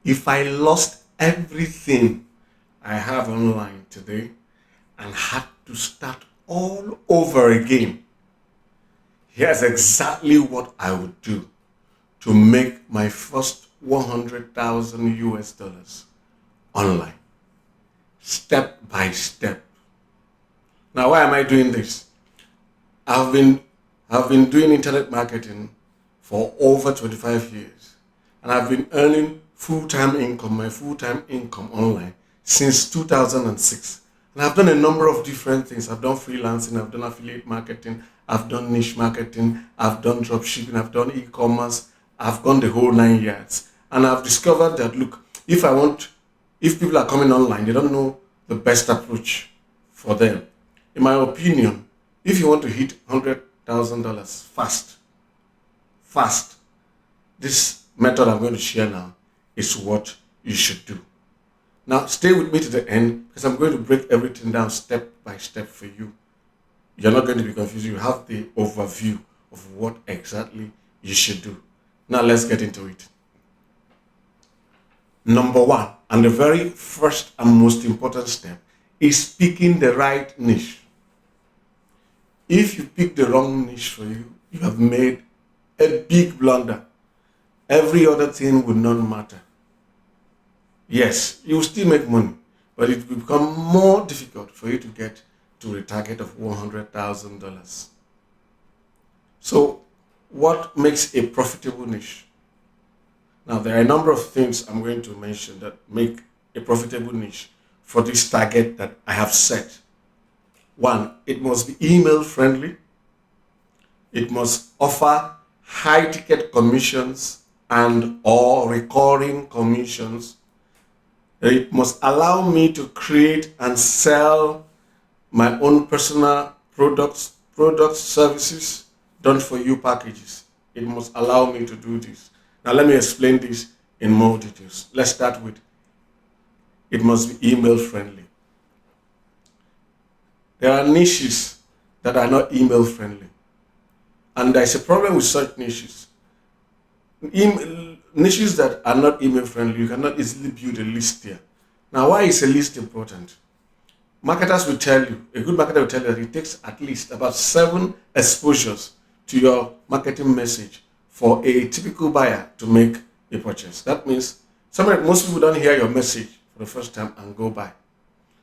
If I lost everything I have online today and had to start all over again, here's exactly what I would do to make my first 100,000 US dollars online, step by step. Now, why am I doing this? I've been I've been doing internet marketing for over 25 years, and I've been earning my full-time income online since 2006. And I've done a number of different things. I've done freelancing, I've done affiliate marketing, I've done niche marketing, I've done drop shipping, I've done e-commerce, I've gone the whole 9 yards. And I've discovered that, look, if people are coming online, they don't know the best approach for them. In my opinion, if you want to hit $100,000 fast, this method I'm going to share now is what you should do. Now, stay with me to the end because I'm going to break everything down step by step for you. You're not going to be confused. You have the overview of what exactly you should do. Now, let's get into it. Number one, and the very first and most important step, is picking the right niche. If you pick the wrong niche for you, you have made a big blunder. Every other thing will not matter. Yes, you will still make money, but it will become more difficult for you to get to a target of $100,000. So, what makes a profitable niche? Now, there are a number of things I'm going to mention that make a profitable niche for this target that I have set. One, it must be email friendly. It must offer high ticket commissions and or recurring commissions. It must allow me to create and sell my own personal products, services, done for you packages. It must allow me to do this. Now let me explain this in more details. Let's start with it must be email friendly. There are niches that are not email friendly. And there's a problem with such niches. Niches that are not email friendly, you cannot easily build a list there. Now, why is a list important? Marketers will tell you, a good marketer will tell you that it takes at least about 7 exposures to your marketing message for a typical buyer to make a purchase. That means most people don't hear your message for the first time and go buy.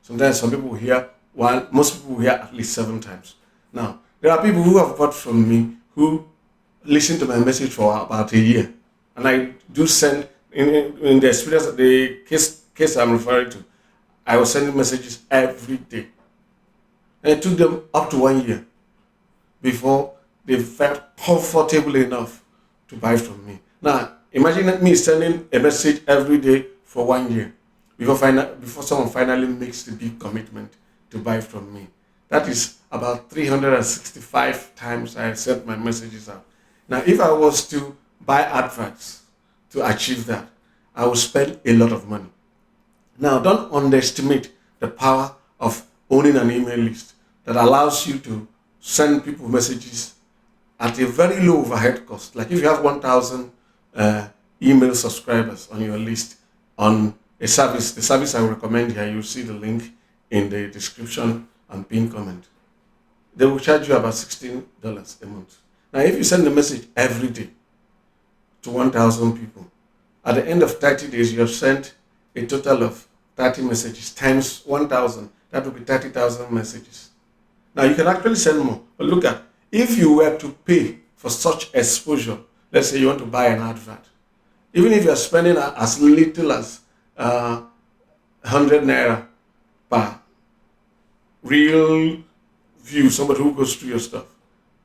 Sometimes some people hear one, most people will hear at least 7 times. Now, there are people who have bought from me who listen to my message for about a year. And I do send, in the experience, the case I'm referring to, I was sending messages every day. And it took them up to 1 year before they felt comfortable enough to buy from me. Now, imagine me sending a message every day for 1 year before someone finally makes the big commitment to buy from me. That is about 365 times I sent my messages out. Now, if I was to buy adverts to achieve that, I would spend a lot of money. Now, don't underestimate the power of owning an email list that allows you to send people messages at a very low overhead cost. Like if you have 1,000 email subscribers on your list on a service, the service I recommend here, you'll see the link in the description and pinned comment. They will charge you about $16 a month. Now, if you send a message every day to 1,000 people, at the end of 30 days, you have sent a total of 30 messages times 1,000. That would be 30,000 messages. Now, you can actually send more. But look at, if you were to pay for such exposure, let's say you want to buy an advert, even if you're spending as little as 100 naira per real view, somebody who goes through your stuff,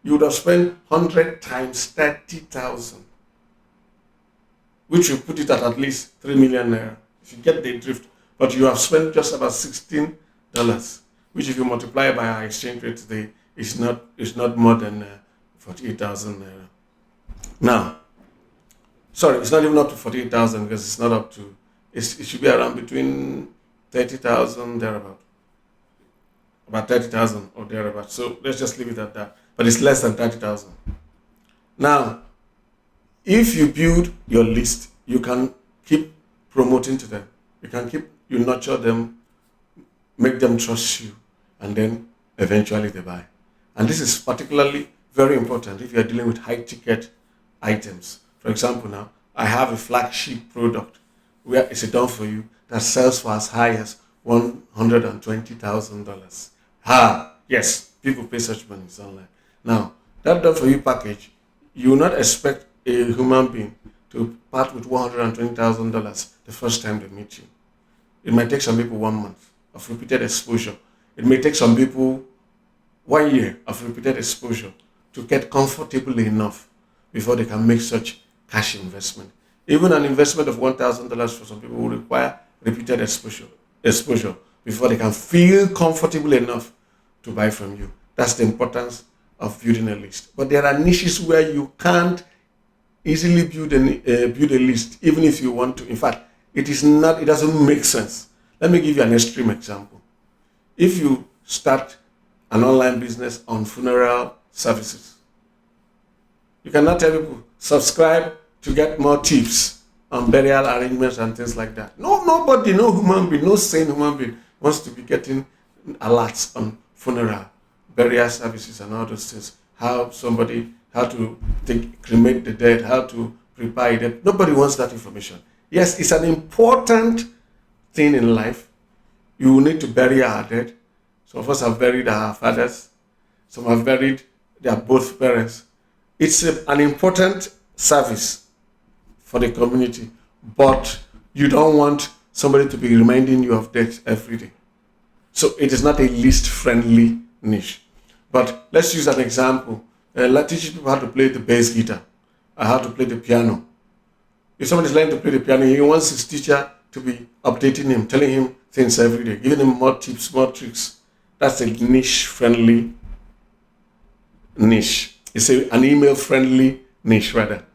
you would have spent 100 times 30,000, which will put it at least 3 million naira, if you get the drift. But you have spent just about $16, which if you multiply by our exchange rate today, is not more than 48,000 naira. Now, sorry, it's not even up to 48,000 because it's not up to, it should be around between 30,000 thereabout. About 30,000 or thereabout. So let's just leave it at that. But it's less than 30,000. Now, if you build your list, you can keep promoting to them. You nurture them, make them trust you, and then eventually they buy. And this is particularly very important if you're dealing with high ticket items. For example, now I have a flagship product where it's a done for you that sells for as high as $120,000. Yes, people pay such money online. Now, that done for you package, you will not expect a human being to part with $120,000 the first time they meet you. It might take some people 1 month of repeated exposure. It may take some people 1 year of repeated exposure to get comfortable enough before they can make such cash investment. Even an investment of $1,000 for some people will require repeated exposure before they can feel comfortable enough to buy from you. That's the importance of building a list. But there are niches where you can't easily build a list, even if you want to. In fact, it doesn't make sense. Let me give you an extreme example. If you start an online business on funeral services, you cannot tell people, subscribe to get more tips on burial arrangements and things like that. Nobody, no human being, no sane human being wants to be getting alerts on funeral, burial services and all those things. How to cremate the dead, how to prepare it. Nobody wants that information. Yes, it's an important thing in life. You need to bury our dead. Some of us have buried our fathers. Some have buried their both parents. It's an important service for the community, but you don't want somebody to be reminding you of death every day. So it is not a list-friendly niche. But let's use an example. Like teaching people how to play the bass guitar, or how to play the piano. If somebody is learning to play the piano, he wants his teacher to be updating him, telling him things every day, giving him more tips, more tricks. That's a niche-friendly niche. It's an email-friendly niche, rather.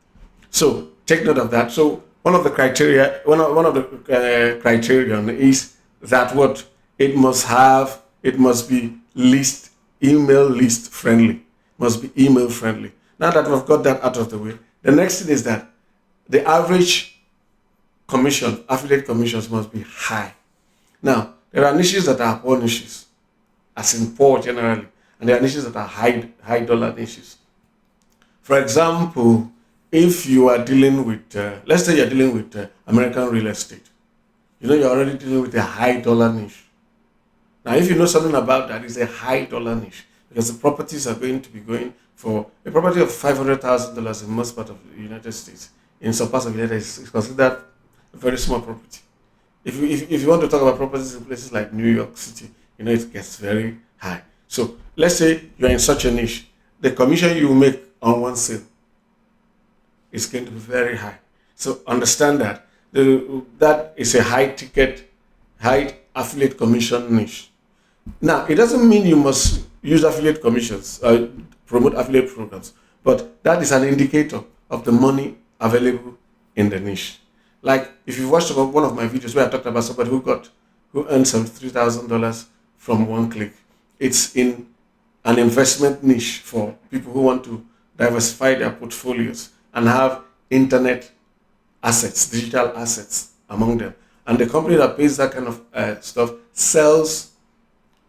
So take note of that. So one of the criteria criterion is that what it must be email list friendly. Must be email friendly. Now that we've got that out of the way, the next thing is that the average affiliate commissions must be high. Now, there are niches that are poor niches, as in poor generally, and there are niches that are high dollar niches. For example, if you are dealing with, let's say you're dealing with American real estate, you're already dealing with a high dollar niche. Now, if you know something about that, it's a high dollar niche because the properties are going to be going for a property of $500,000 in most part of the United States. In some parts of the United States, it's considered a very small property. If you want to talk about properties in places like New York City, it gets very high. So let's say you're in such a niche, the commission you make on one sale is going to be very high. So understand that that is a high affiliate commission niche. Now, it doesn't mean you must use affiliate commissions, promote affiliate programs, but that is an indicator of the money available in the niche. Like if you watched one of my videos where I talked about somebody who earned some $3,000 from one click. It's in an investment niche for people who want to diversify their portfolios and have internet assets, digital assets among them. And the company that pays that kind of stuff sells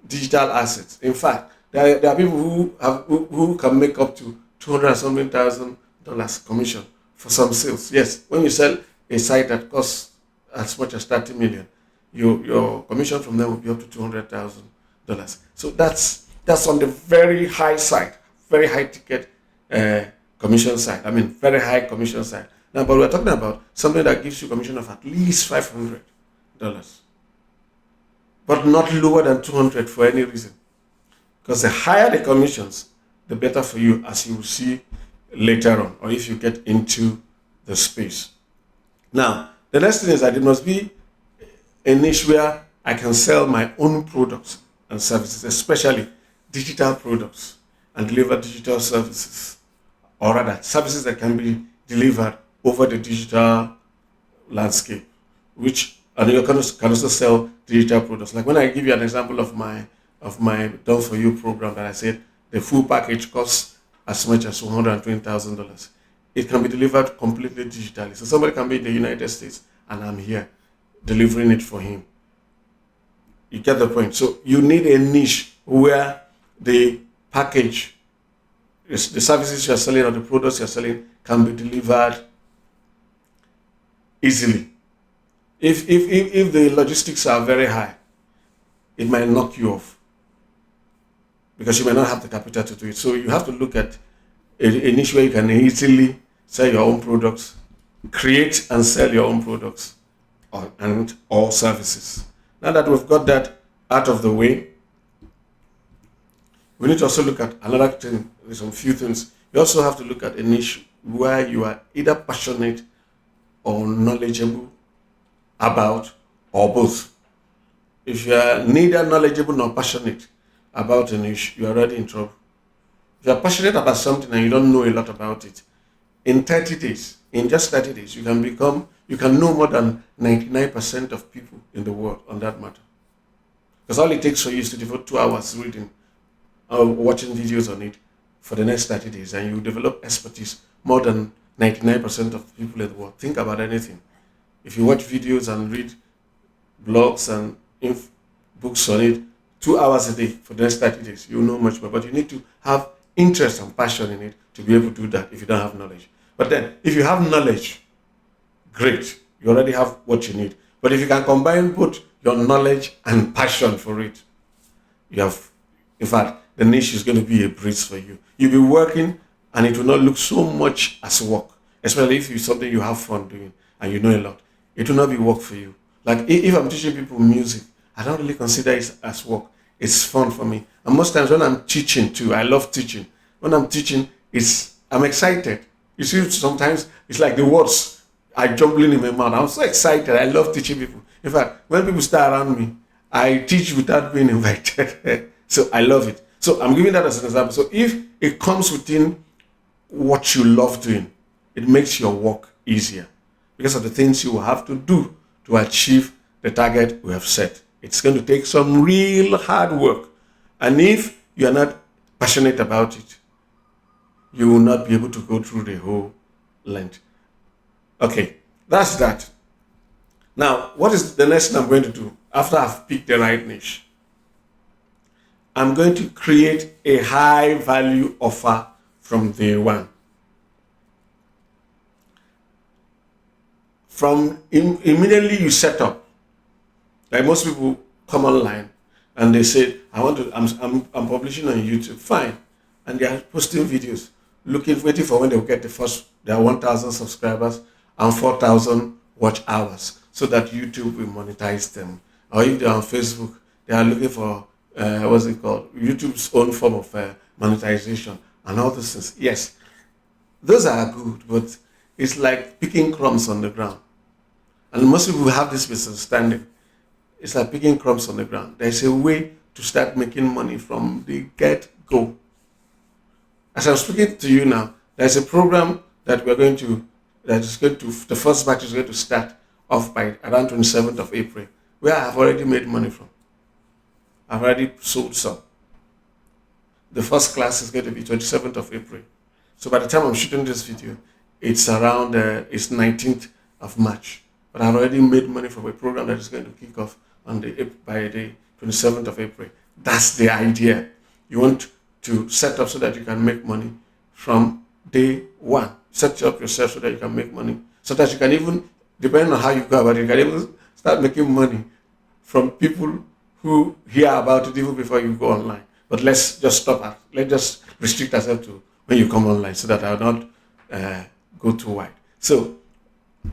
digital assets. In fact, there are people who can make up to $200,000 commission for some sales. Yes, when you sell a site that costs as much as 30 million, your commission from them will be up to $200,000. So that's on the very high side, very high ticket commission side. I mean, very high commission side. Now, but we're talking about something that gives you a commission of at least $500, but not lower than $200 for any reason. Because the higher the commissions, the better for you, as you will see later on, or if you get into the space. Now, the next thing is that it must be a niche where I can sell my own products and services, especially digital products, and deliver digital services, or rather services that can be delivered over the digital landscape, and you can also sell digital products. Like when I give you an example of my Done For You program that I said the full package costs as much as $120,000. It can be delivered completely digitally. So somebody can be in the United States and I'm here. delivering it for him. You get the point? So you need a niche where the package, the services you're selling or the products you're selling can be delivered easily. If the logistics are very high, it might knock you off because you may not have the capital to do it. So you have to look at a niche where you can easily sell your own products, create and sell your own products or services. Now that we've got that out of the way, we need to also look at another thing. There's some few things. You also have to look at a niche where you are either passionate or knowledgeable about, or both. If you are neither knowledgeable nor passionate about a niche, you're already in trouble. If you're passionate about something and you don't know a lot about it, in 30 days, in just 30 days, you can know more than 99% of people in the world on that matter. Because all it takes for you is to devote 2 hours reading or watching videos on it for the next 30 days, and you develop expertise more than 99% of people in the world. Think about anything. If you watch videos and read blogs and books on it, 2 hours a day for the next 30 days, you'll know much more. But you need to have interest and passion in it to be able to do that if you don't have knowledge. But then, if you have knowledge, great. You already have what you need. But if you can combine both your knowledge and passion for it, you have, in fact, the niche is going to be a breeze for you. You'll be working and it will not look so much as work, especially if it's something you have fun doing and you know a lot. It will not be work for you. Like if I'm teaching people music, I don't really consider it as work. It's fun for me. And most times when I'm teaching too, I love teaching. When I'm teaching, I'm excited. You see, sometimes it's like the words are jumbling in my mouth. I'm so excited. I love teaching people. In fact, when people start around me, I teach without being invited. So I love it. So I'm giving that as an example. So if it comes within what you love doing, it makes your work easier because of the things you will have to do to achieve the target we have set. It's going to take some real hard work. And if you are not passionate about it, you will not be able to go through the whole length. Okay, that's that. Now, what is the next thing I'm going to do after I've picked the right niche? I'm going to create a high value offer from day one. From immediately you set up, like most people come online and they say, I'm publishing on YouTube, fine. And they are posting videos, waiting for when they'll get their 1,000 subscribers and 4,000 watch hours so that YouTube will monetize them. Or if they're on Facebook, they are looking for, YouTube's own form of monetization and all those things. Yes, those are good, but it's like picking crumbs on the ground. And most people have this misunderstanding. It's like picking crumbs on the ground. There's a way to start making money from the get-go. As I'm speaking to you now, there's a program that the first batch is going to start off by around 27th of April, where I have already made money from. I've already sold some. The first class is going to be 27th of April. So by the time I'm shooting this video, it's around, it's 19th of March. But I've already made money from a program that is going to kick off by the 27th of April. That's the idea. You want to set up so that you can make money from day one. Set up yourself so that you can make money. So that you can even, depending on how you go about it, you can even start making money from people who hear about it even before you go online. But let's just stop at, let's just restrict ourselves to when you come online so that I will not go too wide. So,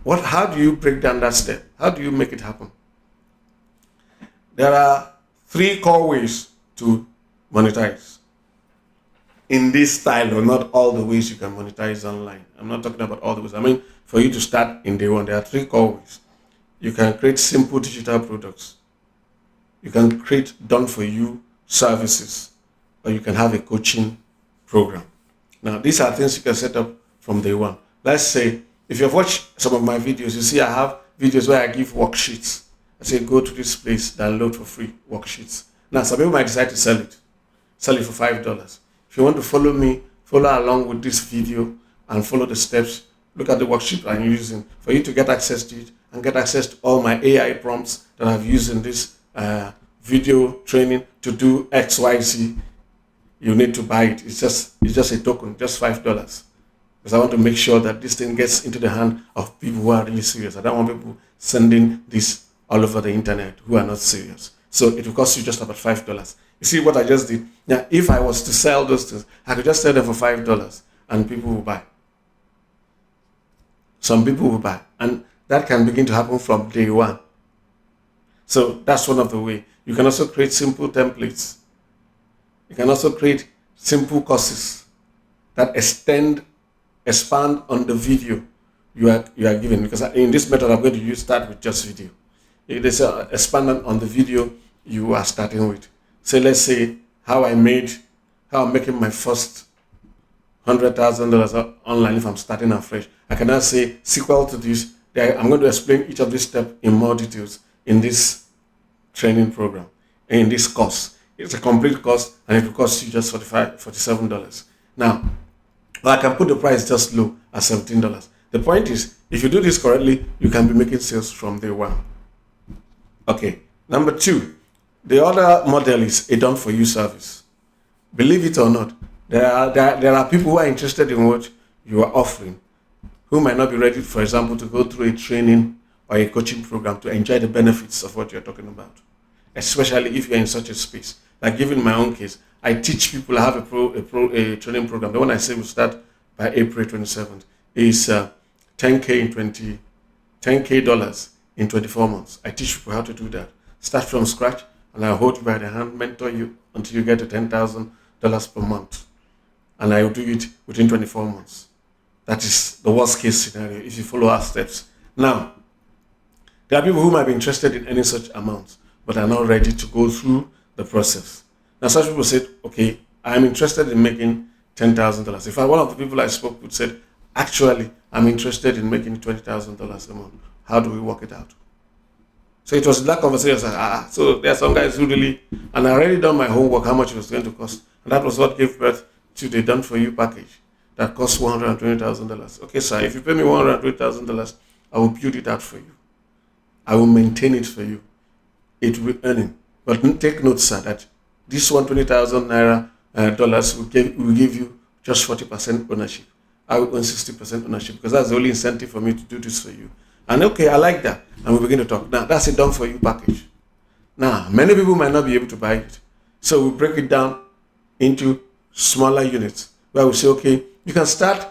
how do you break down that step? How do you make it happen? There are 3 core ways to monetize. In this style, or not all the ways you can monetize online. I'm not talking about all the ways. I mean, for you to start in day one, there are 3 core ways. You can create simple digital products. You can create done-for-you services, or you can have a coaching program. Now, these are things you can set up from day one. Let's say, if you've watched some of my videos, you see I have videos where I give worksheets. I say, go to this place, download for free worksheets. Now, some people might decide to sell it for $5. If you want to follow me, follow along with this video and follow the steps, look at the worksheet I'm using for you to get access to it and get access to all my AI prompts that I've used in this video training to do XYZ, you need to buy it. It's just a token, just $5. Because I want to make sure that this thing gets into the hand of people who are really serious. I don't want people sending this all over the internet who are not serious. So it will cost you just about $5. You see what I just did? Now, if I was to sell those things, I could just sell them for $5 and people will buy. Some people will buy. And that can begin to happen from day one. So that's one of the ways. You can also create simple templates. You can also create simple courses that expand on the video you are given. Because in this method, I'm going to start with just video. It is expand on the video you are starting with. So let's say how I'm making my first $100,000 online if I'm starting afresh. I can now say sequel to this. I'm going to explain each of these steps in more details in this training program, in this course. It's a complete course and it will cost you just $47. Now, I can put the price just low at $17. The point is, if you do this correctly, you can be making sales from day one. Okay, number 2, the other model is a done-for-you service. Believe it or not, there are people who are interested in what you are offering, who might not be ready, for example, to go through a training or a coaching program to enjoy the benefits of what you're talking about, especially if you're in such a space. Like given my own case, I teach people. I have a training program. The one I say will start by April 27th is $10K in 24 months. I teach people how to do that. Start from scratch, and I hold you by the hand, mentor you until you get to $10,000 per month, and I will do it within 24 months. That is the worst case scenario if you follow our steps. Now, there are people who might be interested in any such amounts, but are not ready to go through the process. Now, such people said, okay, I'm interested in making $10,000. In fact, one of the people I spoke with said, actually, I'm interested in making $20,000 a month. How do we work it out? So it was that conversation. So there are some guys who really, and I already done my homework, how much it was going to cost. And that was what gave birth to the Done For You package that costs $120,000. Okay, sir, if you pay me $120,000, I will build it out for you. I will maintain it for you. It will be earning. But take note, sir, that this $120,000 dollars will give you just 40% ownership. I will own 60% ownership because that's the only incentive for me to do this for you. And okay, I like that. And we begin to talk. Now, that's a Done For You package. Now, many people might not be able to buy it. So we break it down into smaller units where we say, okay, you can start.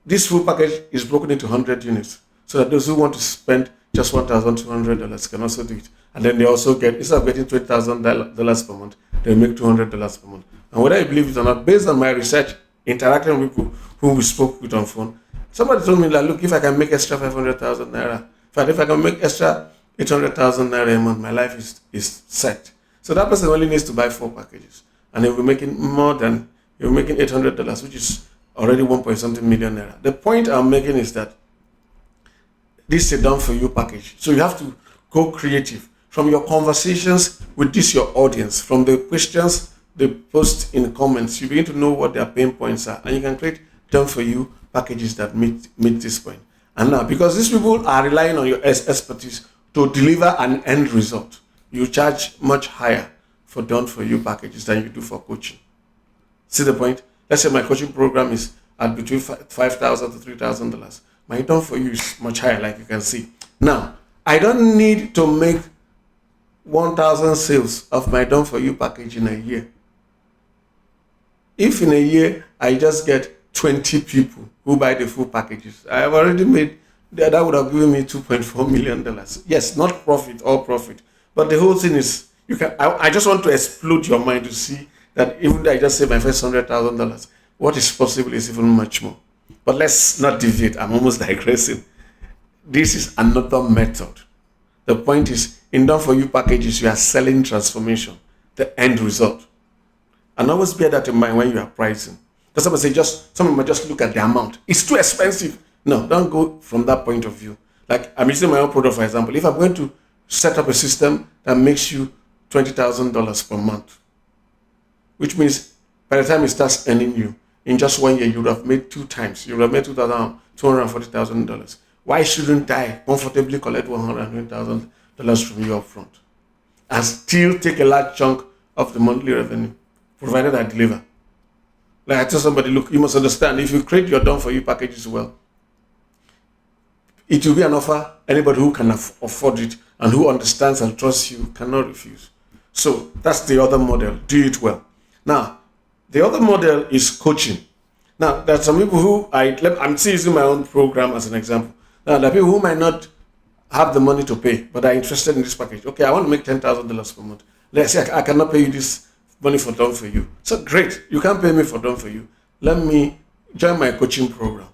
This full package is broken into 100 units so that those who want to spend just $1,200 can also do it. And then they also get, instead of getting $20,000 per month, they make $200 per month. And whether you believe it or not, based on my research, interacting with people who we spoke with on phone, somebody told me that, look, if I can make extra 500,000 naira, in fact, if I can make extra 800,000 naira a month, my life is set. So that person only needs to buy 4 packages. And he'll be making $800, which is already 1.something million naira. The point I'm making is that this is a Done For You package. So you have to go creative from your conversations with your audience, from the questions they post in the comments. You begin to know what their pain points are, and you can create Done For You packages that meet this point. And now, because these people are relying on your expertise to deliver an end result, you charge much higher for Done For You packages than you do for coaching. See the point? Let's say my coaching program is at between $5,000 to $3,000. My Done For You is much higher, like you can see. Now, I don't need to make 1,000 sales of my Done For You package in a year. If in a year I just get 20 people who buy the full packages, I have already made that would have given me $2.4 million. Yes, not profit, all profit. But the whole thing is, I just want to explode your mind to see that even though I just saved my first $100,000, what is possible is even much more. But let's not deviate. I'm almost digressing. This is another method. The point is, in Done For You packages, you are selling transformation, the end result. And always bear that in mind when you are pricing. Because someone might just look at the amount. It's too expensive. No, don't go from that point of view. Like I'm using my own product, for example. If I'm going to set up a system that makes you $20,000 per month, which means by the time it starts earning you, in just 1 year, you would have made 2 times. You would have made $240,000. Why shouldn't I comfortably collect $120,000 from you up front and still take a large chunk of the monthly revenue, provided I deliver? Like I tell somebody, look, you must understand, if you create your done for you packages well, it will be an offer anybody who can afford it and who understands and trusts you cannot refuse. So that's the other model. Do it well. Now, the other model is coaching. Now, there are some people who I'm still using my own program as an example. Now, there are people who might not have the money to pay, but are interested in this package. Okay, I want to make $10,000 per month. Let's say I cannot pay you this money for done for you. So great, you can't pay me for done for you. Let me join my coaching program.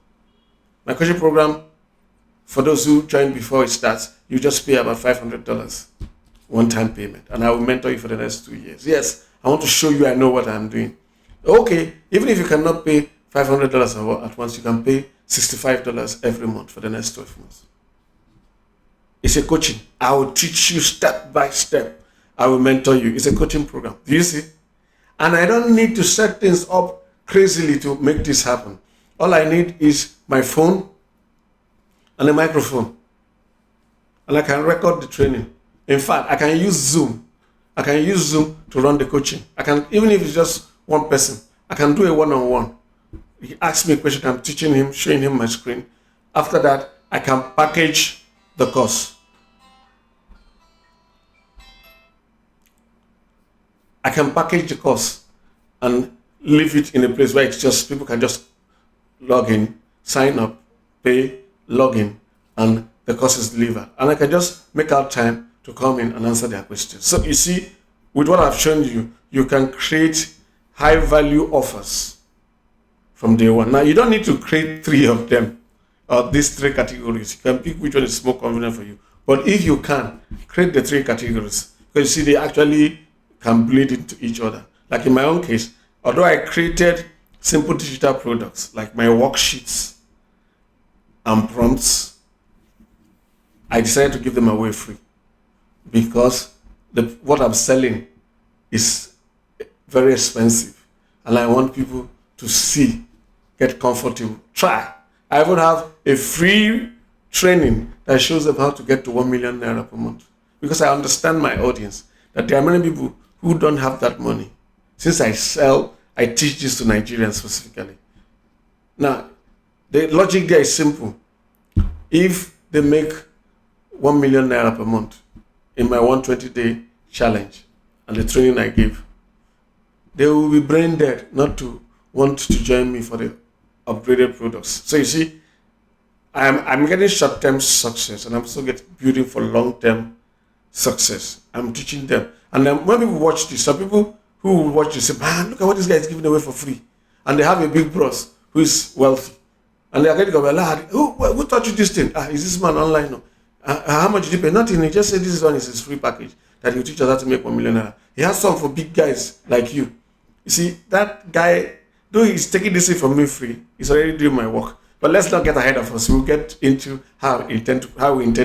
My coaching program, for those who join before it starts, you just pay about $500 one-time payment, and I will mentor you for the next 2 years. Yes, I want to show you I know what I'm doing. Okay, even if you cannot pay $500 at once, you can pay $65 every month for the next 12 months. It's a coaching. I will teach you step by step. I will mentor you. It's a coaching program. Do you see? And I don't need to set things up crazily to make this happen. All I need is my phone and a microphone. And I can record the training. In fact, I can use Zoom. I can use Zoom to run the coaching. I can, even if it's just one person, I can do a one-on-one. He asks me a question, I'm teaching him, showing him my screen. After that, I can package the course. I can package the course and leave it in a place where it's just, people can just log in, sign up, pay, log in, and the course is delivered. And I can just make out time to come in and answer their questions. So you see, with what I've shown you, you can create high value offers from day one. Now, you don't need to create 3 of them, or these 3 categories. You can pick which one is more convenient for you. But if you can, create the 3 categories. Because you see, they actually can bleed into each other. Like in my own case, although I created simple digital products, like my worksheets and prompts, I decided to give them away free. Because what I'm selling is very expensive, and I want people to see, get comfortable, try. I even have a free training that shows them how to get to 1 million naira per month, because I understand my audience, that there are many people who don't have that money. Since I teach this to Nigerians specifically. Now, the logic there is simple. If they make 1 million naira per month in my 120-day challenge and the training I give, they will be brain dead not to want to join me for the upgraded products. So you see, I'm getting short-term success, and I'm still building for long-term success. I'm teaching them. And then when people watch this, some people who will watch this say, man, look at what this guy is giving away for free. And they have a big boss who is wealthy. And they are getting who taught you this thing? Is this man online? No. How much did he pay? Nothing. He just said this one is his free package that he'll teach us how to make 1 million naira. He has some for big guys like you. You see, that guy, though he's taking this thing from me free, he's already doing my work. But let's not get ahead of us. We'll get into how we intend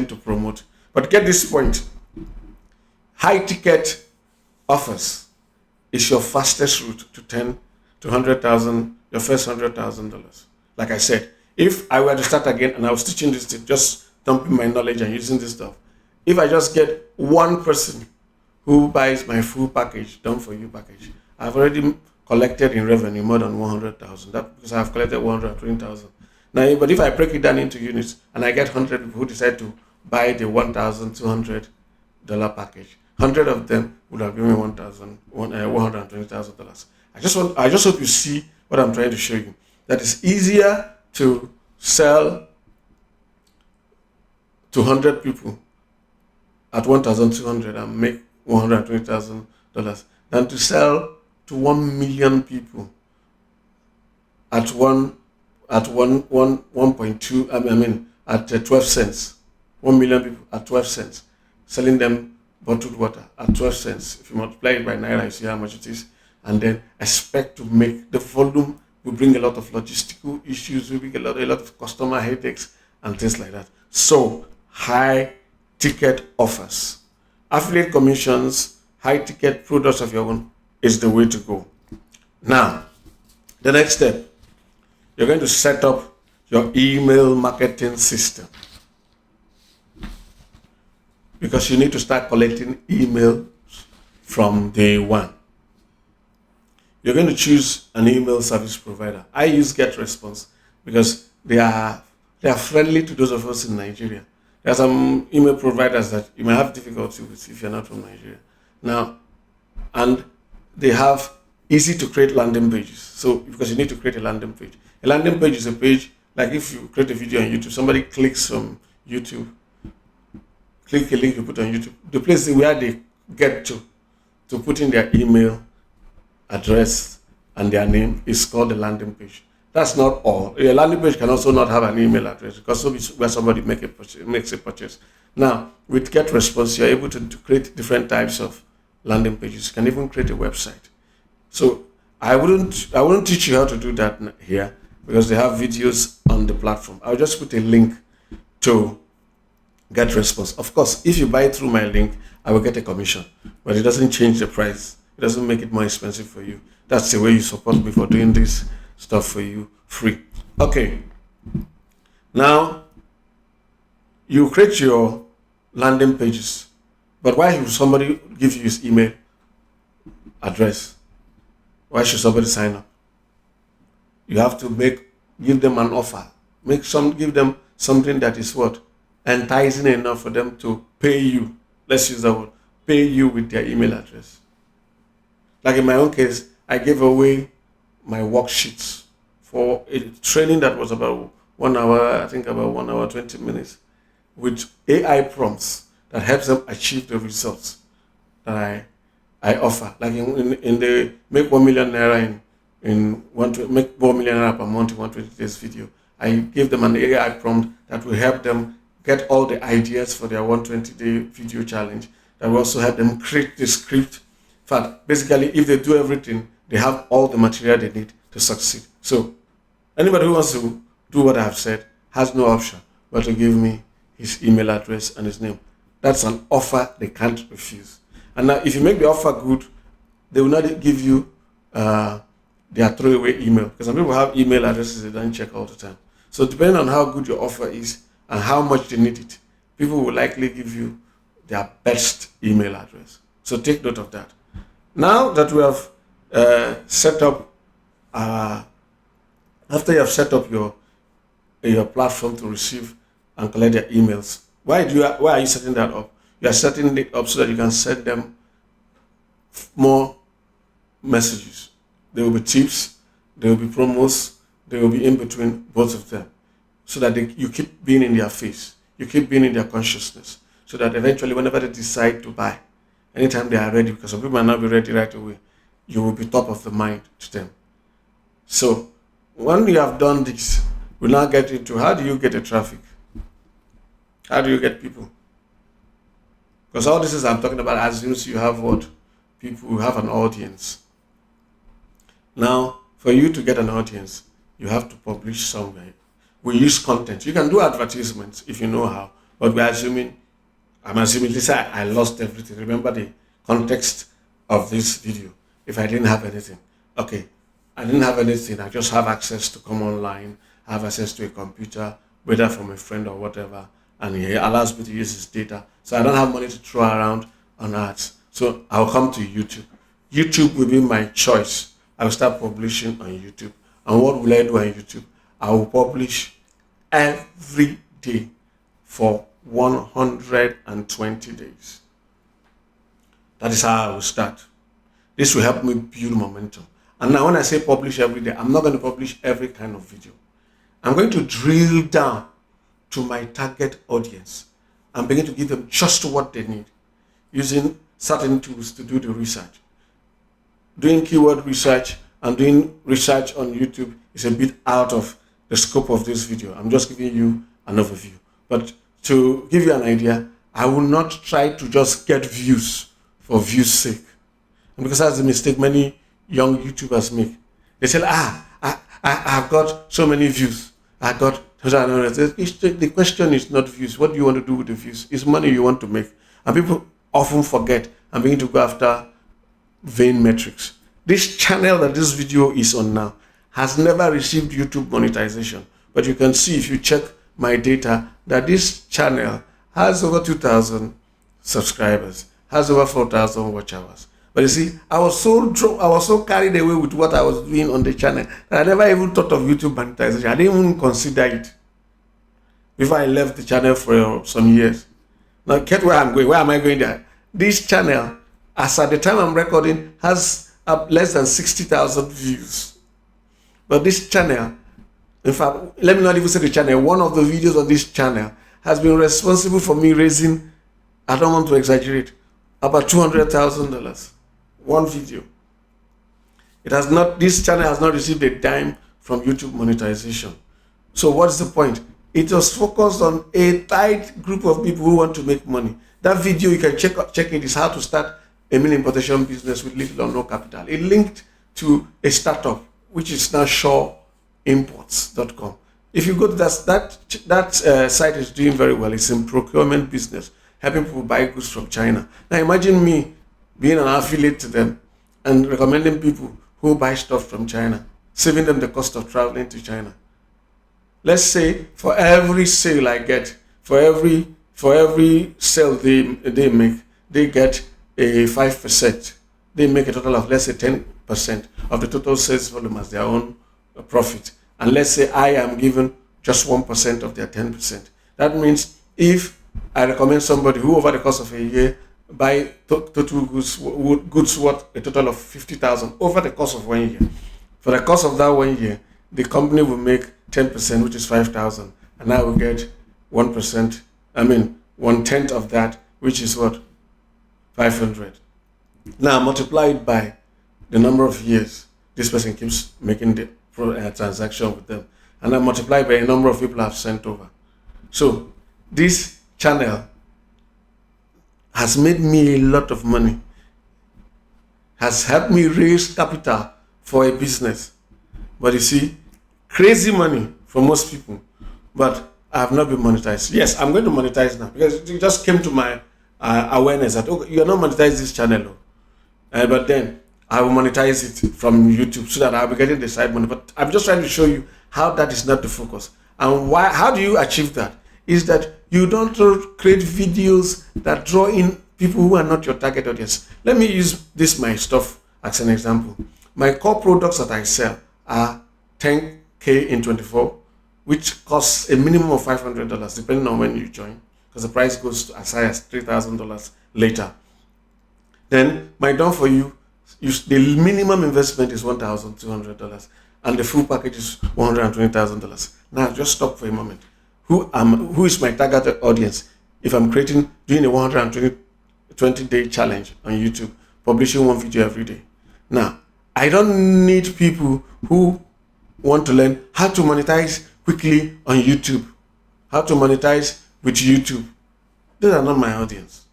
to promote. But get this point. High ticket offers is your fastest route to 10 to 100,000, your first $100,000. Like I said, if I were to start again and I was teaching this thing, just dumping my knowledge and using this stuff, if I just get one person who buys my full package, done for you package, I've already collected in revenue more than 100,000. That because I've collected 120,000. Now, but if I break it down into units and I get 100 people who decide to buy the $1,200 package, 100 of them would have given me $120,000. I just hope you see what I'm trying to show you. That it's easier to sell to 100 people at 1,200 and make $120,000 than to sell to 1 million people at 1.2. At 12 cents. 1 million people at 12 cents, selling them bottled water at 12 cents. If you multiply it by naira, you see how much it is. And then expect to make the volume will bring a lot of logistical issues, will bring a lot of customer headaches and things like that. So high ticket offers, affiliate commissions, high ticket products of your own is the way to go. Now, the next step, you're going to set up your email marketing system. because you need to start collecting emails from day one. You're going to choose an email service provider. I use GetResponse because they are friendly to those of us in Nigeria. There are some email providers that you might have difficulty with if you're not from Nigeria. Now, and they have easy to create landing pages. So because you need to create a landing page. A landing page is a page, like if you create a video on YouTube, somebody clicks from YouTube, click a link you put on YouTube, the place where they get to put in their email address and their name is called a landing page. That's not all. A landing page can also not have an email address because it's where somebody makes a purchase. Now, with GetResponse, you're able to create different types of landing pages. You can even create a website. So I wouldn't teach you how to do that here because they have videos on the platform. I'll just put a link to GetResponse. Of course, if you buy through my link, I will get a commission, but it doesn't change the price. It doesn't make it more expensive for you. That's the way you support me for doing this stuff for you free. Okay. Now, you create your landing pages, but why should somebody give you his email address? Why should somebody sign up? You have to give them an offer. Give them something that is what? Enticing enough for them to pay you. Let's use that word. Pay you with their email address. Like in my own case, I gave away my worksheets for a training that was about 1 hour, I think about 1 hour, 20 minutes, with AI prompts that helps them achieve the results that I offer. Like in the make 1 million naira make 1 million naira per month in 120 days video, I gave them an AI prompt that will help them get all the ideas for their 120-day video challenge. That will also help them create the script. In fact, basically, if they do everything, they have all the material they need to succeed. So anybody who wants to do what I have said has no option but to give me his email address and his name. That's an offer they can't refuse. And now, if you make the offer good, they will not give you their throwaway email, because some people have email addresses they don't check all the time. So depending on how good your offer is and how much they need it, people will likely give you their best email address. So take note of that. Now that we have set up, after you have set up your platform to receive and collect their emails, why are you setting that up? You are setting it up so that you can send them more messages. There will be tips, there will be promos, there will be in between both of them, so that you keep being in their face, you keep being in their consciousness, so that eventually whenever they decide to buy, anytime they are ready, because some people might not be ready right away, you will be top of the mind to them. So when you have done this, we'll now get into how do you get the traffic? How do you get people? Because all this is I'm talking about assumes you have what? People who have an audience. Now, for you to get an audience, you have to publish somewhere. We use content. You can do advertisements if you know how, but I'm assuming, let's say I lost everything. Remember the context of this video. If I didn't have anything, okay, I didn't have anything. I just have access to come online, have access to a computer, whether from a friend or whatever, and he allows me to use his data. So I don't have money to throw around on ads. So I'll come to YouTube. YouTube will be my choice. I will start publishing on YouTube. And what will I do on YouTube? I will publish every day for 120 days. That is how I will start. This will help me build momentum. And now when I say publish every day, I'm not going to publish every kind of video. I'm going to drill down to my target audience and begin to give them just what they need, using certain tools to do the research. Doing keyword research and doing research on YouTube is a bit out of the scope of this video. I'm just giving you an overview. But to give you an idea, I will not try to just get views for views' sake. And because that's the mistake many young YouTubers make. They say, I've got so many views. The question is not views. What do you want to do with the views? It's money you want to make. And people often forget and begin to go after vain metrics. This channel that this video is on now has never received YouTube monetization. But you can see if you check my data that this channel has over 2,000 subscribers, has over 4,000 watch hours. But you see, I was so carried away with what I was doing on the channel that I never even thought of YouTube monetization. I didn't even consider it before I left the channel for some years. Now, get where I'm going. Where am I going there? This channel, as at the time I'm recording, has less than 60,000 views. But this channel, in fact, let me not even say the channel, one of the videos on this channel has been responsible for me raising, I don't want to exaggerate, about $200,000. One video. This channel has not received a dime from YouTube monetization. So what's the point? It was focused on a tight group of people who want to make money. That video, you can check it, is how to start a meal importation business with little or no capital. It linked to a startup, which is now shoreimports.com. If you go to that site is doing very well. It's in procurement business, helping people buy goods from China. Now imagine me being an affiliate to them and recommending people who buy stuff from China, saving them the cost of traveling to China. Let's say for every sale I get, for every sale they make, they get a 5%. They make a total of, let's say, 10% of the total sales volume as their own profit. And let's say I am given just 1% of their 10%. That means if I recommend somebody who over the course of a year buy total goods worth a total of 50,000 over the course of 1 year. For the course of that 1 year, the company will make 10%, which is 5,000, and I will get 1%. 1/10 of that, which is what? 500. Now multiply it by the number of years this person keeps making the transaction with them, and then multiply by the number of people I've sent over. So this channel has made me a lot of money, has helped me raise capital for a business. But you see, crazy money for most people, but I have not been monetized. Yes, I'm going to monetize now because it just came to my awareness that, okay, you're not monetizing this channel, but then I will monetize it from YouTube so that I'll be getting the side money. But I'm just trying to show you how that is not the focus. And how do you achieve that? Is that you don't create videos that draw in people who are not your target audience. Let me use my stuff as an example. My core products that I sell are 10K in 24, which costs a minimum of $500 depending on when you join, because the price goes to as high as $3,000 later. Then my done for you, the minimum investment is $1,200 and the full package is $120,000. Now just stop for a moment. Who is my target audience if I'm doing a 120-day challenge on YouTube, publishing one video every day? Now, I don't need people who want to learn how to monetize quickly on YouTube, how to monetize with YouTube. Those are not my audience.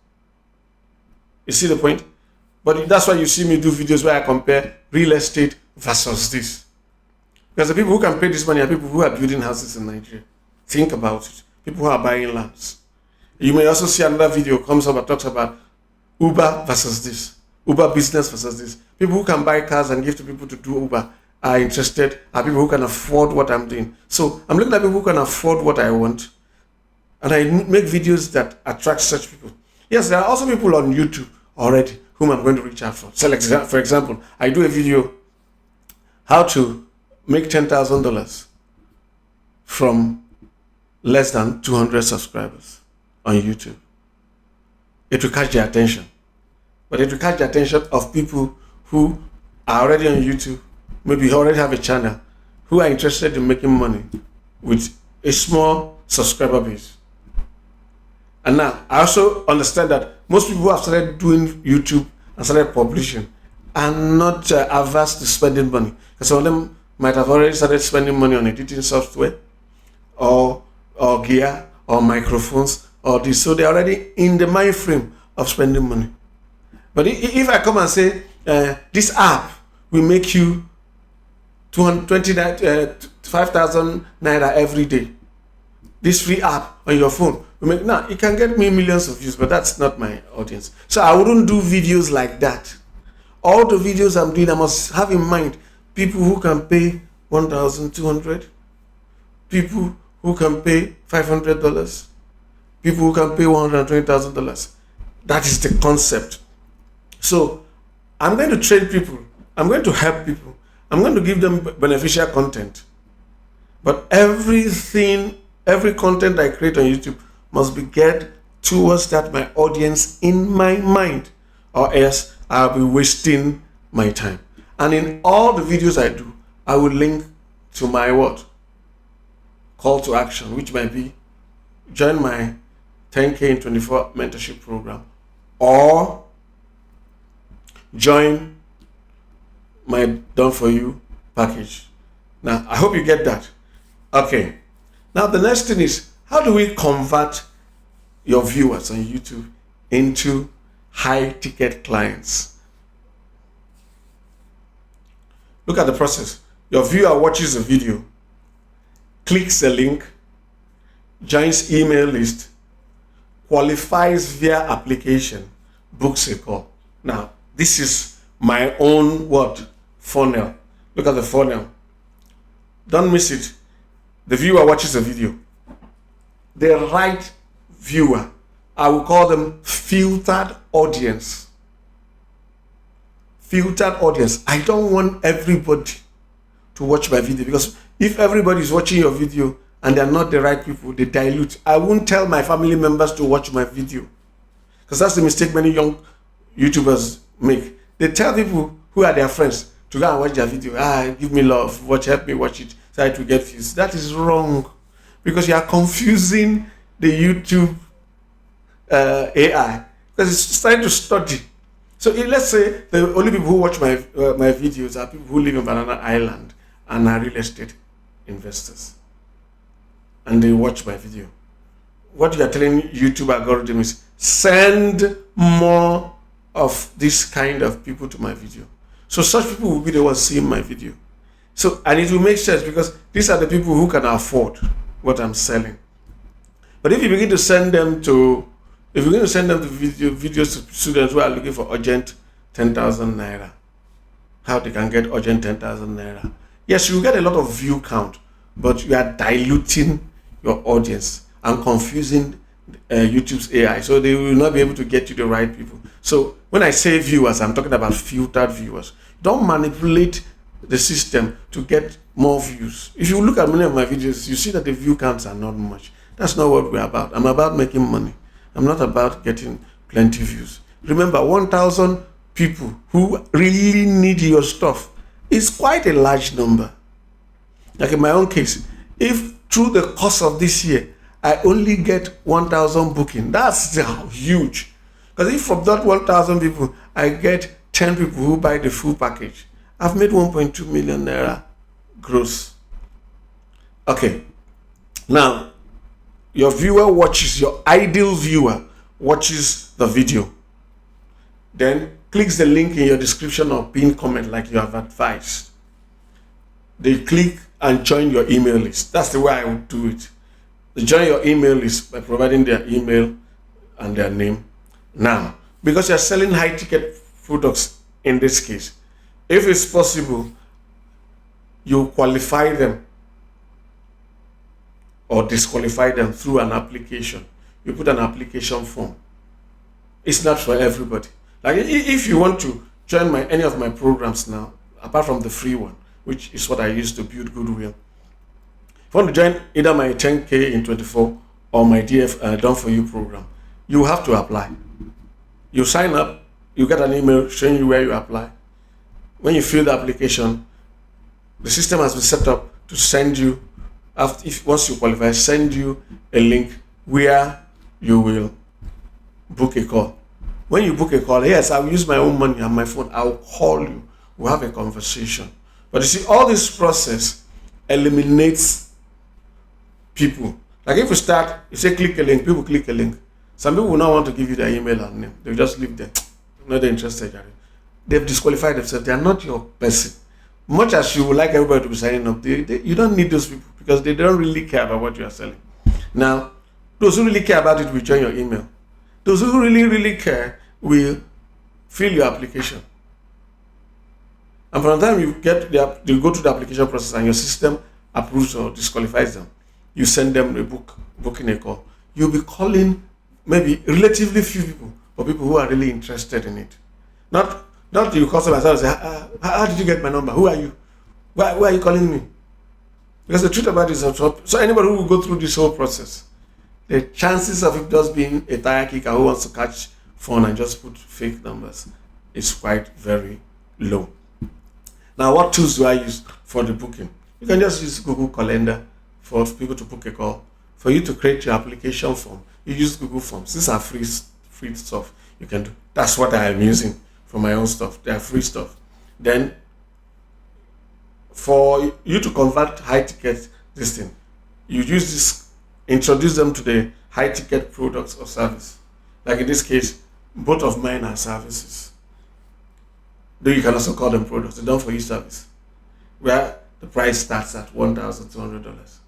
You see the point? But that's why you see me do videos where I compare real estate versus this. Because the people who can pay this money are people who are building houses in Nigeria. Think about it. People who are buying lands. You may also see another video comes up and talks about Uber versus this. Uber business versus this. People who can buy cars and give to people to do Uber are interested, are people who can afford what I'm doing. So I'm looking at people who can afford what I want, and I make videos that attract such people. Yes, there are also people on YouTube already whom I'm going to reach out for. So for example, I do a video how to make $10,000 from less than 200 subscribers on YouTube. It will catch their attention. But it will catch the attention of people who are already on YouTube, maybe already have a channel, who are interested in making money with a small subscriber base. And now, I also understand that most people who have started doing YouTube and started publishing are not averse to spending money. Because some of them might have already started spending money on editing software or gear or microphones or this. So they're already in the mind frame of spending money. But if I come and say, this app will make you 5,000 naira every day. This free app on your phone will make, now it can get me millions of views, but that's not my audience. So I wouldn't do videos like that. All the videos I'm doing, I must have in mind people who can pay $1,200, people who can pay $500, people who can pay $120,000. That is the concept. So I'm going to train people. I'm going to help people. I'm going to give them beneficial content. But every content I create on YouTube must be geared towards that my audience in my mind, or else I'll be wasting my time. And in all the videos I do, I will link to my what? Call to action, which might be join my 10K in 24 mentorship program, or join my Done For You package. Now, I hope you get that. Okay. Now, the next thing is, how do we convert your viewers on YouTube into high-ticket clients? Look at the process. Your viewer watches a video, clicks a link, joins email list, qualifies via application, books a call. Now, this is my own what? Funnel. Look at the funnel. Don't miss it. The viewer watches a video. The right viewer, I will call them filtered audience. Filtered audience. I don't want everybody to watch my video, because if everybody is watching your video and they're not the right people, they dilute. I won't tell my family members to watch my video, because that's the mistake many young YouTubers make. They tell people who are their friends to go and watch their video. Give me love, help me watch it, so I to get views. That is wrong, because you are confusing the YouTube AI, because it's trying to study. So let's say the only people who watch my videos are people who live in Banana Island and are real estate investors, and they watch my video. What you are telling YouTube algorithm is send more of this kind of people to my video. So such people will be the ones seeing my video. So, and it will make sense, because these are the people who can afford what I'm selling. But if you begin to send them to, videos to students who are looking for urgent 10,000 naira, how they can get urgent 10,000 naira. Yes, you get a lot of view count, but you are diluting your audience and confusing YouTube's AI, so they will not be able to get to the right people. So when I say viewers, I'm talking about filtered viewers. Don't manipulate the system to get more views. If you look at many of my videos, you see that the view counts are not much. That's not what we're about. I'm about making money. I'm not about getting plenty views. Remember, 1,000 people who really need your stuff is quite a large number. Like in my own case, if through the course of this year, I only get 1,000 booking, that's huge. Because if from that 1,000 people, I get 10 people who buy the full package, I've made 1.2 million naira gross. Okay. Now, your ideal viewer watches the video, then clicks the link in your description or pinned comment like you have advised. They click and join your email list. That's the way I would do it. They join your email list by providing their email and their name. Now, because you're selling high ticket products in this case, if it's possible, you qualify them or disqualify them through an application. You put an application form. It's not for everybody. Like if you want to join any of my programs now, apart from the free one, which is what I use to build goodwill. If you want to join either my 10K in 24 or my Done For You program, you have to apply. You sign up, you get an email showing you where you apply. When you fill the application, the system has been set up to send you, once you qualify, send you a link where you will book a call. When you book a call, yes, I will use my own money on my phone. I will call you. We'll have a conversation. But you see, all this process eliminates people. Like if you start, you say click a link, people click a link. Some people will not want to give you their email and name. They'll just leave them. Not interested. They've disqualified themselves. They are not your person. Much as you would like everybody to be signing up, you don't need those people, because they don't really care about what you are selling. Now, those who really care about it will join your email. Those who really, really care will fill your application. And from the time you go through the application process and your system approves or disqualifies them, you send them a booking a call. You'll be calling maybe relatively few people, for people who are really interested in it. Not you call somebody and say, how did you get my number? Who are you? Why are you calling me? Because the truth about it is, so anybody who will go through this whole process, the chances of it just being a tire kicker who wants to catch phone and just put fake numbers is quite very low. Now, what tools do I use for the booking? You can just use Google Calendar for people to book a call. For you to create your application form, you use Google Forms. These are free stuff you can do. That's what I am using for my own stuff. They are free stuff. Then, for you to convert high ticket this thing, you use this, introduce them to the high ticket products or service. Like in this case, both of mine are services. Though you can also call them products. They're done for you service, where the price starts at $1,200,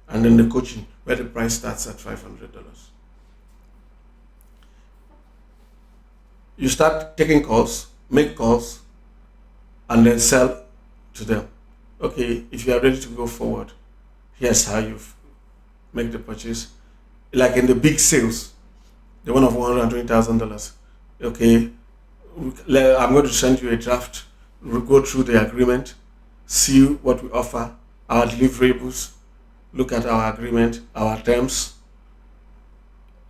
and then the coaching, where the price starts at $500. You start taking calls, make calls, and then sell to them. Okay, if you are ready to go forward, here's how you make the purchase. Like in the big sales, the one of $120,000. Okay, I'm going to send you a draft. We'll go through the agreement, see what we offer, our deliverables, look at our agreement, our terms.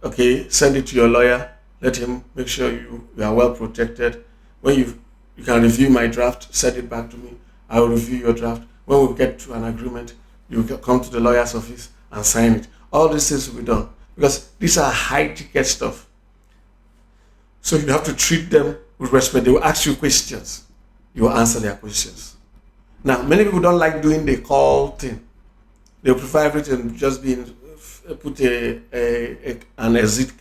Okay, send it to your lawyer. Let him make sure you are well protected. When you can review my draft, send it back to me. I will review your draft. When we get to an agreement, you come to the lawyer's office and sign it. All these things will be done because these are high ticket stuff. So you have to treat them with respect. They will ask you questions. You will answer their questions. Now, many people don't like doing the call thing. They prefer everything just being put an exit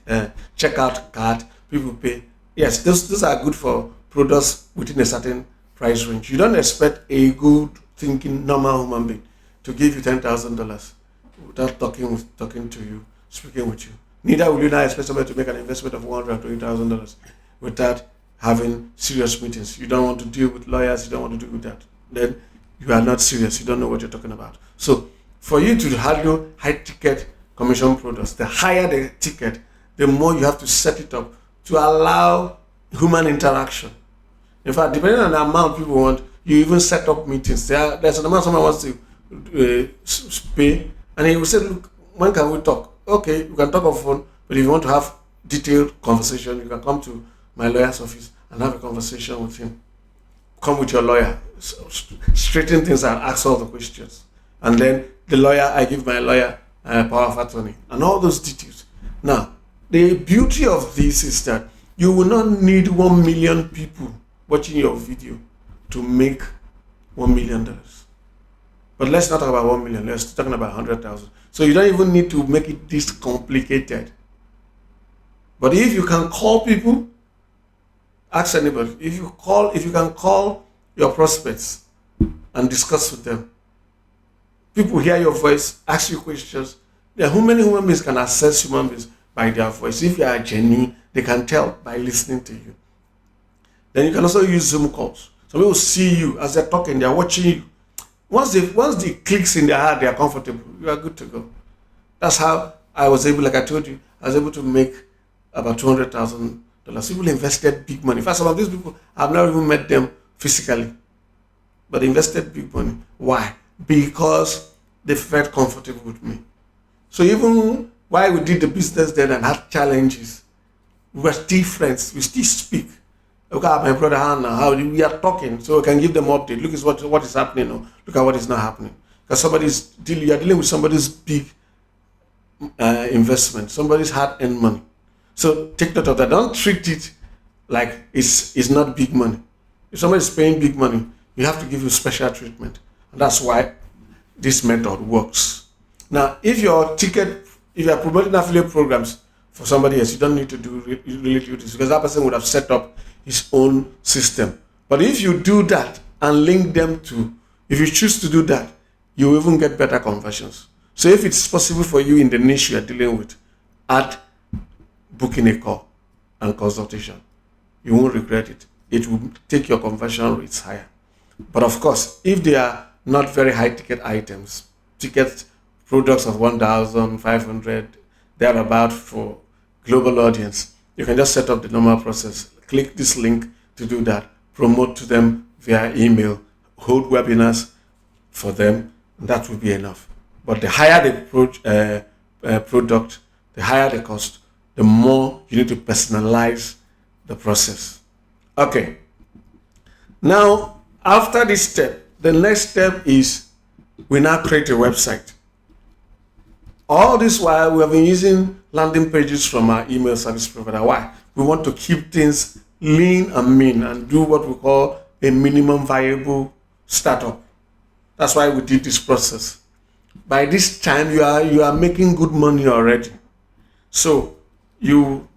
checkout card. People pay. Yes, those are good for products within a certain price range. You don't expect a good thinking normal human being to give you $10,000 without talking to you, speaking with you. Neither will you now expect somebody to make an investment of $120,000 without having serious meetings. You don't want to deal with lawyers. You don't want to deal with that. Then you are not serious. You don't know what you're talking about. So for you to handle high ticket commission products, the higher the ticket, the more you have to set it up to allow human interaction. In fact, depending on the amount people want, you even set up meetings. There's an amount someone wants to pay, and he will say, look, when can we talk? Okay, you can talk on phone, but if you want to have detailed conversation, you can come to my lawyer's office and have a conversation with him. Come with your lawyer, straighten things out, ask all the questions. And then the lawyer, I give my lawyer power of attorney and all those details. Now, the beauty of this is that you will not need 1 million people watching your video to make $1 million. But let's not talk about 1 million, let's talk about 100,000. So you don't even need to make it this complicated. But if you can call people, ask anybody, if you can call your prospects and discuss with them, people hear your voice, ask you questions. There are how many human beings can assess human beings by their voice. If you are genuine, they can tell by listening to you. Then you can also use Zoom calls. Some people see you as they're talking, they're watching you. Once the clicks in their heart, they are comfortable, you are good to go. That's how I was able, like I told you, I was able to make about $200,000. People invested big money. In fact, some of these people, I've never even met them physically, but invested big money. Why? Because they felt comfortable with me. So even while we did the business then and had challenges, we were still friends. We still speak. Look at my brother Hannah, how we are talking, so we can give them update. Look at what is happening, or look at what is not happening. Because you are dealing with somebody's big investment, somebody's hard-earned money. So take note of that. Don't treat it like it's not big money. If somebody's paying big money, you have to give you special treatment. And that's why this method works. Now, if you are promoting affiliate programs for somebody else, you don't need to really do this, because that person would have set up his own system. But if you do that and link them to, if you choose to do that, you will even get better conversions. So if it's possible for you in the niche you are dealing with, add booking a call and consultation. You won't regret it. It will take your conversion rates higher. But of course, if they are not very high ticket items, ticket products of 1,500, thereabout for global audience, you can just set up the normal process. Click this link to do that. Promote to them via email. Hold webinars for them. And that will be enough. But the higher the product, the higher the cost, the more you need to personalize the process. Okay. Now, after this step, the next step is we now create a website. All this while, we have been using landing pages from our email service provider. Why? We want to keep things lean and mean and do what we call a minimum viable startup. That's why we did this process. By this time, you are making good money already. So you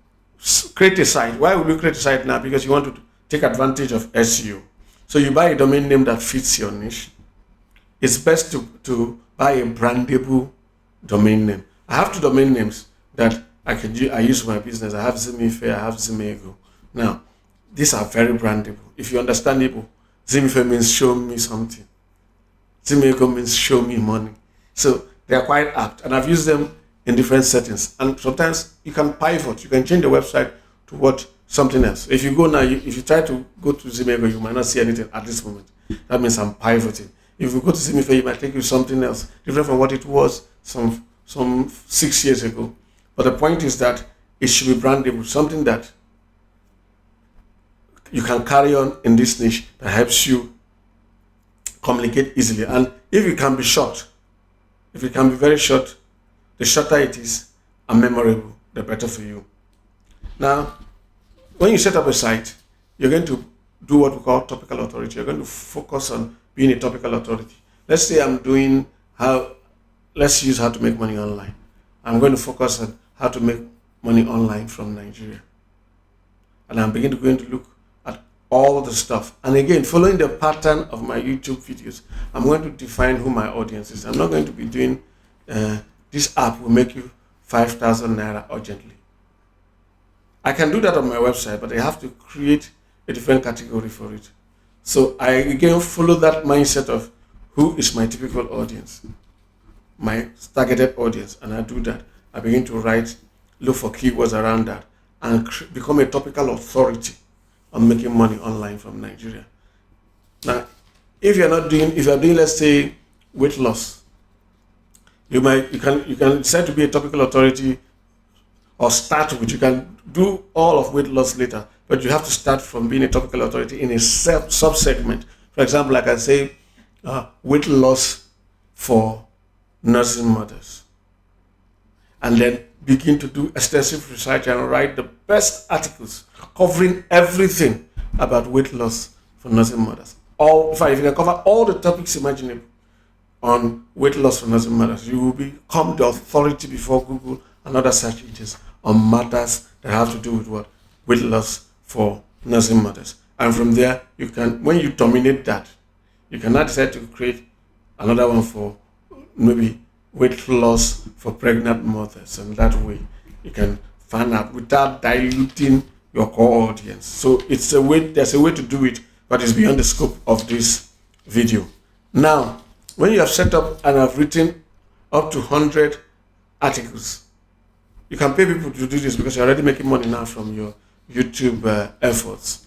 create a site. Why would you create a site now? Because you want to take advantage of SEO. So you buy a domain name that fits your niche. It's best to buy a brandable domain name. I have 2 domain names that I use for my business. I have Zimife, I have Zimego. Now, these are very brandable. If you understand Igbo, Zimife means show me something. Zimego means show me money. So they are quite apt, and I've used them in different settings. And sometimes you can pivot. You can change the website to what something else. If you go now, if you try to go to Zimego, you might not see anything at this moment. That means I'm pivoting. If you go to Zimife, it might take you something else, different from what it was some 6 years ago. But the point is that it should be brandable, something that you can carry on in this niche that helps you communicate easily. And if it can be short, if it can be very short, the shorter it is and memorable, the better for you. Now, when you set up a site, you're going to do what we call topical authority. You're going to focus on being a topical authority. Let's say let's use how to make money online. I'm going to focus on how to make money online from Nigeria. And I'm going to look at all the stuff. And again, following the pattern of my YouTube videos, I'm going to define who my audience is. I'm not going to be doing, this app will make you 5,000 Naira urgently. I can do that on my website, but I have to create a different category for it. So I again follow that mindset of who is my typical audience, my targeted audience, and I do that. I begin to look for keywords around that, and become a topical authority on making money online from Nigeria. Now, if you're doing, let's say, weight loss, you can decide to be a topical authority, or start with. You can do all of weight loss later, but you have to start from being a topical authority in a sub-segment. For example, like I say, weight loss for nursing mothers, and then begin to do extensive research and write the best articles covering everything about weight loss for nursing mothers. In fact, if you can cover all the topics imaginable on weight loss for nursing mothers, you will become the authority before Google and other search engines on matters that have to do with what? Weight loss for nursing mothers. And from there, you can, when you dominate that, you can now decide to create another one for maybe weight loss for pregnant mothers, and that way you can find out without diluting your core audience. So there's a way to do it, but it's beyond the scope of this video. Now, when you have set up and have written up to 100 articles, you can pay people to do this because you're already making money now from your YouTube efforts.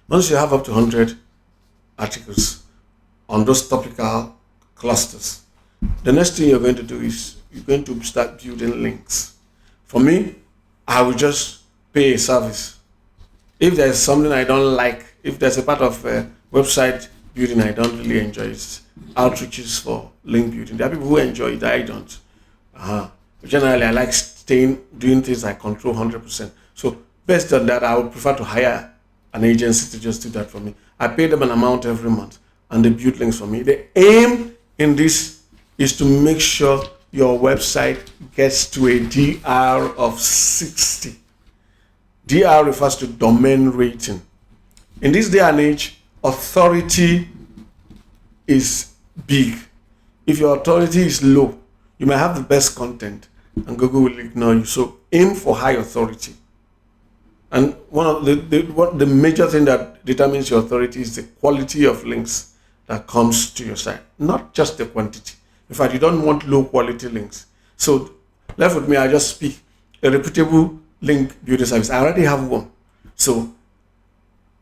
Once you have up to 100 articles on those topical clusters, the next thing you're going to do is you're going to start building links. For me, I will just pay a service. If there's something I don't like, if there's a part of website building I don't really enjoy, it's outreaches for link building. There are people who enjoy it, I don't. Generally, I like doing things I control 100%. So based on that, I would prefer to hire an agency to just do that for me. I pay them an amount every month and they build links for me. The aim in this is to make sure your website gets to a DR of 60. DR refers to domain rating. In this day and age, authority is big. If your authority is low, you may have the best content and Google will ignore you. So aim for high authority. And one of the major thing that determines your authority is the quality of links that comes to your site, not just the quantity. In fact, you don't want low quality links. So left with me, I just speak a reputable link building service. I already have one. So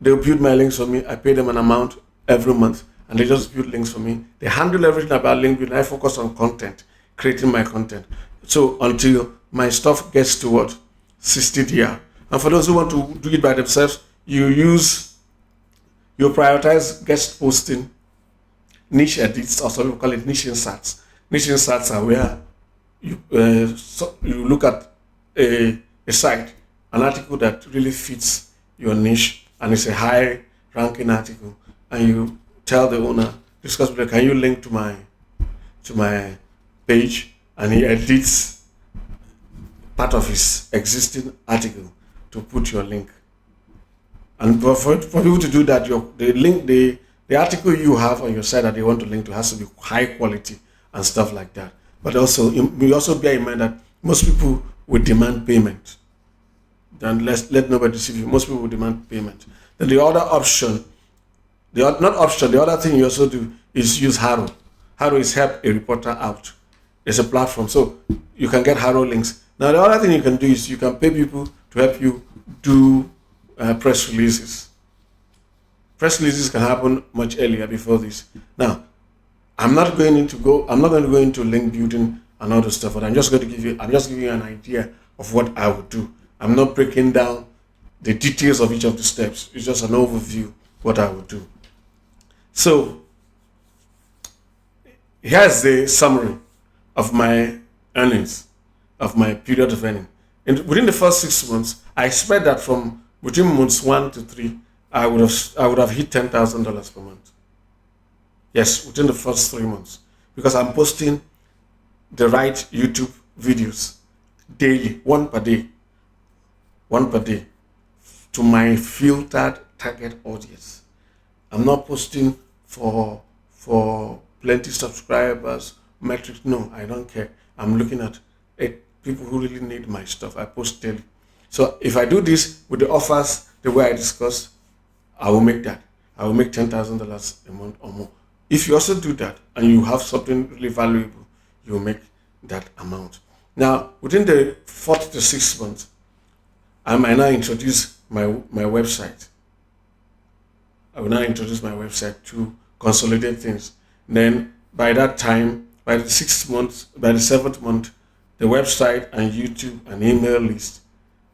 they'll build my links for me. I pay them an amount every month, and they just build links for me. They handle everything about link building. I focus on content, creating my content. So until my stuff gets to what? 60 DR. And for those who want to do it by themselves, you prioritize guest posting, niche edits, or some people call it niche inserts. Niche inserts are where you look at a site, an article that really fits your niche, and it's a high ranking article, and you tell the owner, discuss with them, can you link to my page? And he edits part of his existing article to put your link. And for people to do that, the article you have on your site that they want to link to has to be high quality and stuff like that. But also, we also bear in mind that most people will demand payment. Then let nobody deceive you. Most people will demand payment. Then the other option, the other thing you also do is use Harrow. Harrow is help a reporter out. It's a platform, so you can get Harrow links. Now, the other thing you can do is you can pay people to help you do press releases. Press releases can happen much earlier before this. Now, I'm not going to go into link building and all this stuff, but I'm just giving you an idea of what I would do. I'm not breaking down the details of each of the steps. It's just an overview what I would do. So here's the summary of my earnings, of my period of earning. Within the first 6 months, I expect that from between months 1 to 3, I would have hit $10,000 per month. Yes, within the first 3 months, because I'm posting the right YouTube videos daily, one per day, to my filtered target audience. I'm not posting for plenty subscribers, metrics. No, I don't care. I'm looking at people who really need my stuff. I post daily. So if I do this with the offers the way I discussed, I will make that. I will make $10,000 a month or more. If you also do that and you have something really valuable, you will make that amount. Now, within the 4 to 6 months, I might now introduce my website. I will now introduce my website to consolidate things. Then by that time, by the 6th month, by the 7th month, the website and YouTube and email list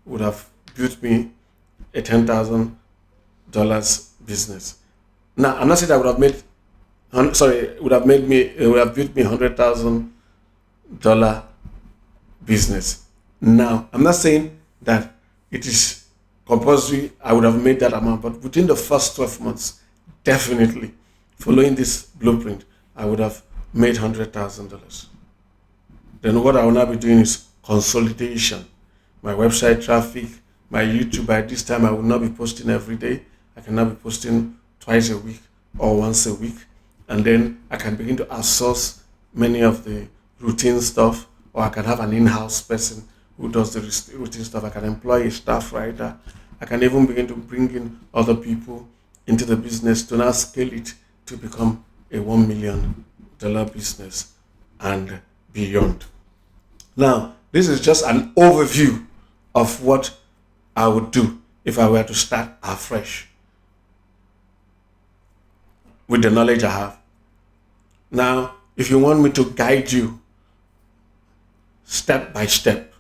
would have built me a $10,000 business. Now, I'm not saying that would have built me $100,000 business. Now, I'm not saying that it is compulsory I would have made that amount, but within the first 12 months, definitely, following this blueprint, I would have made $100,000. Then what I will now be doing is consolidation. My website traffic, my YouTube, by this time I will not be posting every day. I can now be posting twice a week or once a week. And then I can begin to outsource many of the routine stuff, or I can have an in-house person who does the routine stuff. I can employ a staff writer. I can even begin to bring in other people into the business to now scale it to become a $1 million business and beyond. Now, this is just an overview of what I would do if I were to start afresh with the knowledge I have. Now, if you want me to guide you step by step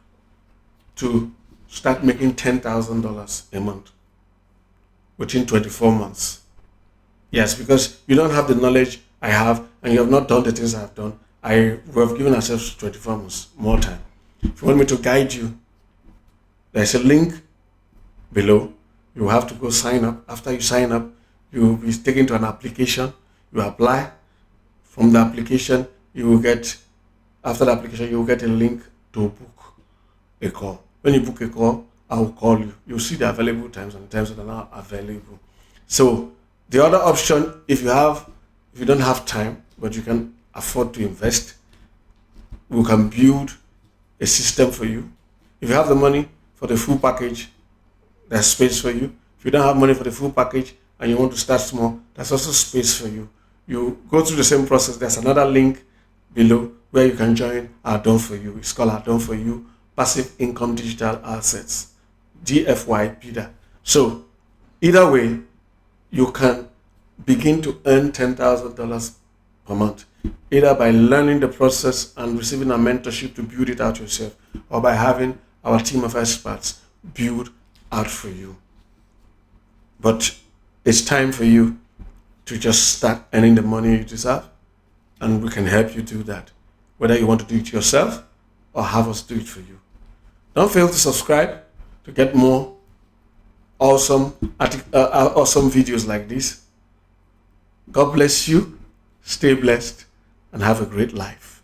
to start making $10,000 a month within 24 months. Yes, because you don't have the knowledge I have and you have not done the things I have done. We have given ourselves 24 months more time. If you want me to guide you, there's a link below. You have to go sign up. After you sign up, you will be taken to an application. You apply. From the application, after the application, you will get a link to book a call. When you book a call, I will call you. You'll see the available times and the times that are not available. So the other option, if you don't have time, but you can afford to invest, we can build a system for you. If you have the money for the full package, there's space for you. If you don't have money for the full package and you want to start small, there's also space for you. You go through the same process. There's another link below where you can join our Done For You. It's called our Done For You Passive Income Digital Assets DFY-PIDA. So either way, you can begin to earn $10,000 per month, either by learning the process and receiving a mentorship to build it out yourself, or by having our team of experts build out for you. But it's time for you to just start earning the money you deserve, and we can help you do that, whether you want to do it yourself or have us do it for you. Don't fail to subscribe to get more awesome videos like this. God bless you, stay blessed, and have a great life.